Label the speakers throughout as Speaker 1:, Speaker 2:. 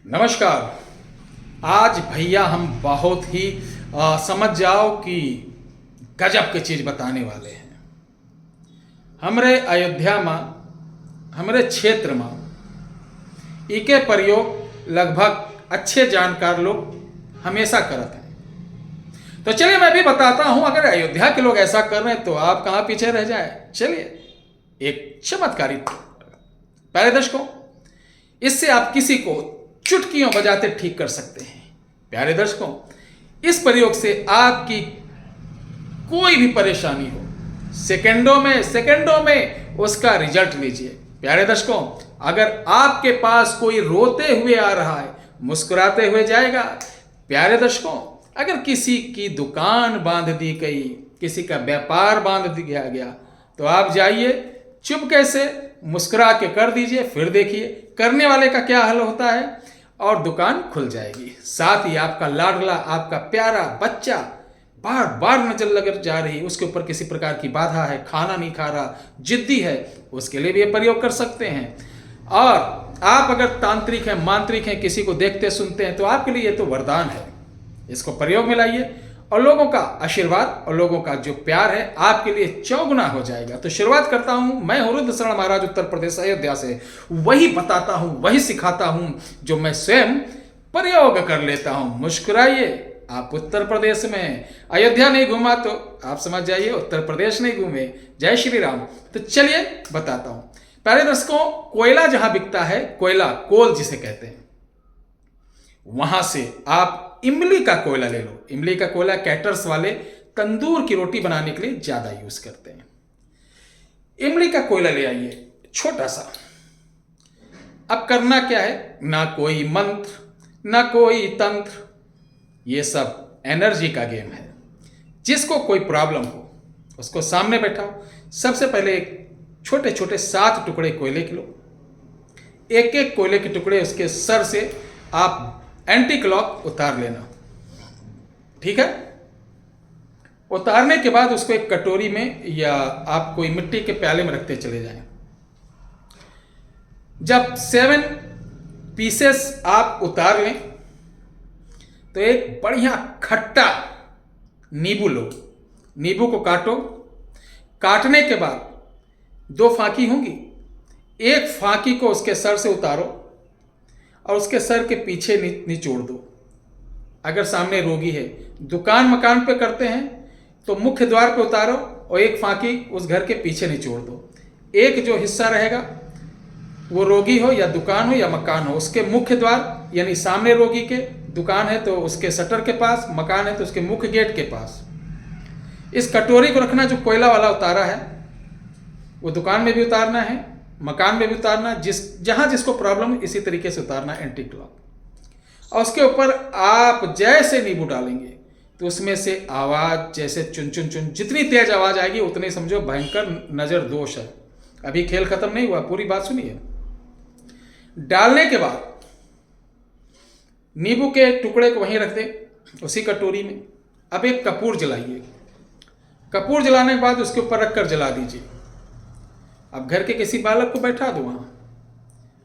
Speaker 1: नमस्कार। आज भैया हम बहुत ही समझ जाओ कि गजब की चीज़ बताने वाले हैं। हमरे अयोध्या में, हमरे क्षेत्र में इके प्रयोग लगभग अच्छे जानकार लोग हमेशा करते हैं। तो चलिए मैं भी बताता हूं, अगर अयोध्या के लोग ऐसा कर रहे हैं तो आप कहां पीछे रह जाए। चलिए एक चमत्कारिक प्यारे दर्शकों, इससे आप किसी को चुटकियों बजाते ठीक कर सकते हैं। प्यारे दर्शकों, इस प्रयोग से आपकी कोई भी परेशानी हो, सेकंडों में उसका रिजल्ट लीजिए। प्यारे दर्शकों, अगर आपके पास कोई रोते हुए आ रहा है, मुस्कुराते हुए जाएगा। प्यारे दर्शकों, अगर किसी की दुकान बांध दी गई, किसी का व्यापार बांध दिया गया, तो आप जाइए चुपके से मुस्कुरा के कर दीजिए, फिर देखिए करने वाले का क्या हाल होता है और दुकान खुल जाएगी। साथ ही आपका लाडला, आपका प्यारा बच्चा बार बार नजर लग जा रही, उसके ऊपर किसी प्रकार की बाधा है, खाना नहीं खा रहा, जिद्दी है, उसके लिए भी ये प्रयोग कर सकते हैं। और आप अगर तांत्रिक हैं, मांत्रिक हैं, किसी को देखते सुनते हैं, तो आपके लिए ये तो वरदान है। इसको प्रयोग में लाइए और लोगों का आशीर्वाद और लोगों का जो प्यार है आपके लिए चौगुना हो जाएगा। तो शुरुआत करता हूं, मैं हूं रुद्रशरण महाराज, उत्तर प्रदेश अयोध्या से। वही बताता हूं, वही सिखाता हूं जो मैं स्वयं प्रयोग कर लेता हूं। मुस्कुराइए, आप उत्तर प्रदेश में अयोध्या नहीं घूमा तो आप समझ जाइए उत्तर प्रदेश नहीं घूमे। जय श्री राम। तो चलिए बताता हूं। प्यारे दर्शकों, कोयला जहां बिकता है, कोयला कोल जिसे कहते हैं, वहां से आप इमली का कोयला ले लो। इमली का कोयला कैटर्स वाले तंदूर की रोटी बनाने के लिए ज्यादा यूज करते हैं। इमली का कोयला ले आइए, छोटा सा। अब करना क्या है, ना कोई मंत्र ना कोई तंत्र, ये सब एनर्जी का गेम है। जिसको कोई प्रॉब्लम हो उसको सामने बैठाओ। सबसे पहले एक छोटे छोटे 7 टुकड़े कोयले के लो। एक एक कोयले के टुकड़े उसके सर से आप एंटी क्लॉक उतार लेना, ठीक है। उतारने के बाद उसको एक कटोरी में या आप कोई मिट्टी के प्याले में रखते चले जाएं। जब 7 पीसेस आप उतार लें तो एक बढ़िया खट्टा नींबू लो। नींबू को काटो। काटने के बाद 2 फांकी होंगी, एक फांकी को उसके सर से उतारो और उसके सर के पीछे निचोड़ दो। अगर सामने रोगी है, दुकान मकान पे करते हैं तो मुख्य द्वार पे उतारो और एक फांकी उस घर के पीछे निचोड़ दो। एक जो हिस्सा रहेगा वो रोगी हो या दुकान हो या मकान हो, उसके मुख्य द्वार यानी सामने रोगी के, दुकान है तो उसके शटर के पास, मकान है तो उसके मुख्य गेट के पास। इस कटोरी को रखना जो कोयला वाला उतारा है, वो दुकान में भी उतारना है, मकान में भी उतारना, जहां जिसको प्रॉब्लम इसी तरीके से उतारना एंटी क्लॉक। और उसके ऊपर आप जैसे नींबू डालेंगे तो उसमें से आवाज जैसे चुन चुन चुन, जितनी तेज आवाज आएगी उतने समझो भयंकर नजर दोष है। अभी खेल खत्म नहीं हुआ, पूरी बात सुनिए। डालने के बाद नींबू के टुकड़े को वहीं रख दें उसी कटोरी में। अब एक कपूर जलाइए। कपूर जलाने के बाद उसके ऊपर रखकर जला दीजिए। अब घर के किसी बालक को बैठा दो वहां।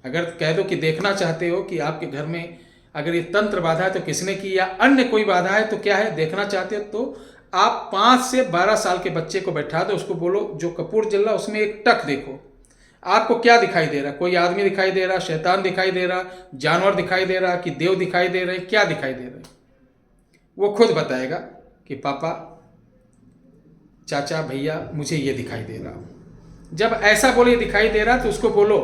Speaker 1: अगर कह दो कि देखना चाहते हो कि आपके घर में अगर ये तंत्र बाधा है तो किसने की, या अन्य कोई बाधा है तो क्या है, देखना चाहते हो तो आप 5 से 12 साल के बच्चे को बैठा दो। उसको बोलो जो कपूर जल रहा उसमें एक टक देखो, आपको क्या दिखाई दे रहा, कोई आदमी दिखाई दे रहा, शैतान दिखाई दे रहा, जानवर दिखाई दे रहा कि देव दिखाई दे रहे, क्या दिखाई दे रहे। वो खुद बताएगा कि पापा, चाचा, भैया, मुझे ये दिखाई दे रहा। जब ऐसा बोले दिखाई दे रहा तो उसको बोलो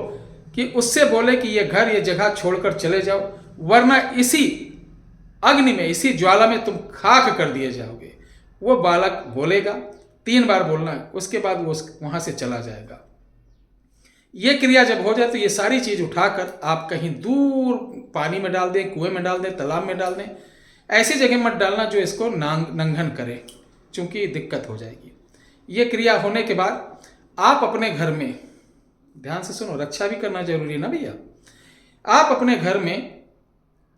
Speaker 1: कि उससे बोले कि ये घर, ये जगह छोड़कर चले जाओ, वरना इसी अग्नि में, इसी ज्वाला में तुम खाक कर दिए जाओगे। वो बालक बोलेगा, 3 बार बोलना है, उसके बाद वो वहां से चला जाएगा। ये क्रिया जब हो जाए तो ये सारी चीज उठाकर आप कहीं दूर पानी में डाल दें, कुएं में डाल दें, तालाब में डाल दें। ऐसी जगह मत डालना जो इसको नंघन करे, क्योंकि दिक्कत हो जाएगी। ये क्रिया होने के बाद आप अपने घर में, ध्यान से सुनो, रक्षा भी करना जरूरी है ना भैया। आप अपने घर में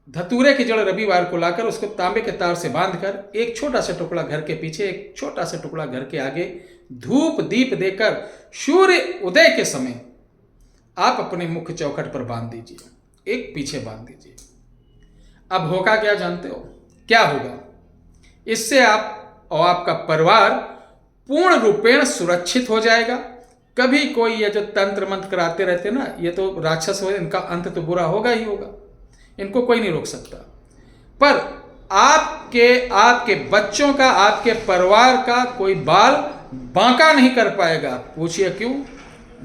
Speaker 1: धतूरे की जड़ रविवार को लाकर उसको तांबे के तार से बांधकर एक छोटा सा टुकड़ा घर के पीछे, एक छोटा सा टुकड़ा घर के आगे धूप दीप देकर सूर्य उदय के समय आप अपने मुख्य चौखट पर बांध दीजिए, एक पीछे बांध दीजिए। अब होगा क्या जानते हो? क्या होगा? इससे आप और आपका परिवार पूर्ण रूपेण सुरक्षित हो जाएगा। कभी कोई ये जो तंत्र मंत्र कराते रहते ना, ये तो राक्षस हो, इनका अंत तो बुरा होगा ही होगा, इनको कोई नहीं रोक सकता। पर आपके बच्चों का, आपके परिवार का कोई बाल बांका नहीं कर पाएगा। पूछिए क्यों?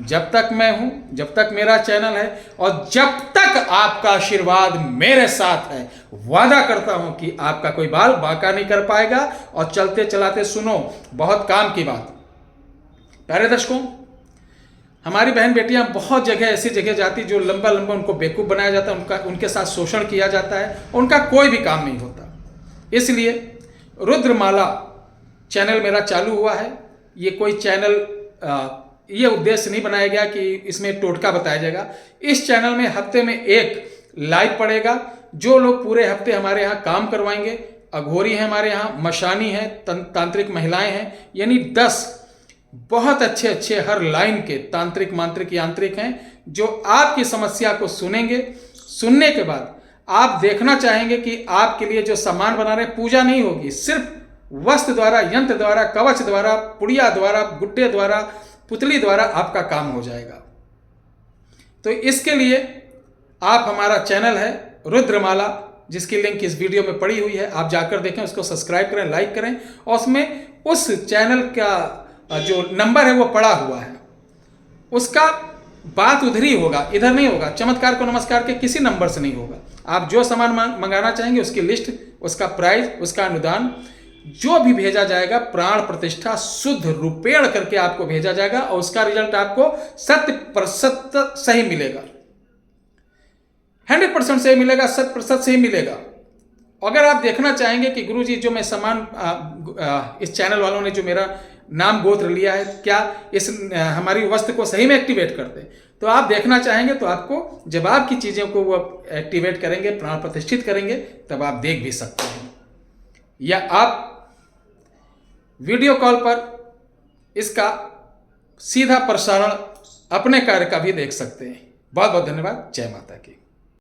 Speaker 1: जब तक मैं हूं, जब तक मेरा चैनल है और जब तक आपका आशीर्वाद मेरे साथ है, वादा करता हूं कि आपका कोई बाल बांका नहीं कर पाएगा। और चलते चलाते सुनो बहुत काम की बात। प्यारे दर्शकों, हमारी बहन बेटियां बहुत जगह ऐसी जगह जाती जो लंबा लंबा उनको बेवकूफ़ बनाया जाता है, उनके साथ शोषण किया जाता है, उनका कोई भी काम नहीं होता। इसलिए रुद्रमाला चैनल मेरा चालू हुआ है। ये कोई चैनल ये उद्देश्य नहीं बनाया गया कि इसमें टोटका बताया जाएगा। इस चैनल में हफ्ते में एक लाइव पड़ेगा। जो लोग पूरे हफ्ते हमारे यहाँ काम करवाएंगे, अघोरी हैं हमारे यहाँ, मशानी है, तांत्रिक महिलाएं हैं, यानी 10 बहुत अच्छे अच्छे हर लाइन के तांत्रिक मांत्रिक यांत्रिक हैं जो आपकी समस्या को सुनेंगे। सुनने के बाद आप देखना चाहेंगे कि आपके लिए जो सामान बना रहे हैं, पूजा नहीं होगी, सिर्फ वस्त्र द्वारा, यंत्र द्वारा, कवच द्वारा, पुड़िया द्वारा, गुड्डे द्वारा, पुतली द्वारा आपका काम हो जाएगा। तो इसके लिए आप, हमारा चैनल है रुद्रमाला, जिसकी लिंक इस वीडियो में पड़ी हुई है, आप जाकर देखें, उसको सब्सक्राइब करें, लाइक करें। और उसमें उस चैनल का जो नंबर है वो पड़ा हुआ है, उसका बात उधर ही होगा, इधर नहीं होगा। चमत्कार को नमस्कार के किसी नंबर से नहीं होगा। आप जो सामान मंगाना चाहेंगे उसकी लिस्ट, उसका प्राइस, उसका अनुदान जो भी भेजा जाएगा, प्राण प्रतिष्ठा शुद्ध रूपेण करके आपको भेजा जाएगा और उसका रिजल्ट आपको 100% सही मिलेगा, 100% सही मिलेगा, 100% सही मिलेगा। अगर आप देखना चाहेंगे कि गुरुजी जो मैं सामान इस चैनल वालों ने जो मेरा नाम गोत्र लिया है, क्या इस हमारी वस्तु को सही में एक्टिवेट करते हैं, तो आप देखना चाहेंगे तो आपको, जब आपकी चीज़ों को वो एक्टिवेट करेंगे, प्राण प्रतिष्ठित करेंगे, तब आप देख भी सकते हैं। या आप वीडियो कॉल पर इसका सीधा प्रसारण अपने कार्य का भी देख सकते हैं। बहुत बहुत धन्यवाद। जय माता की।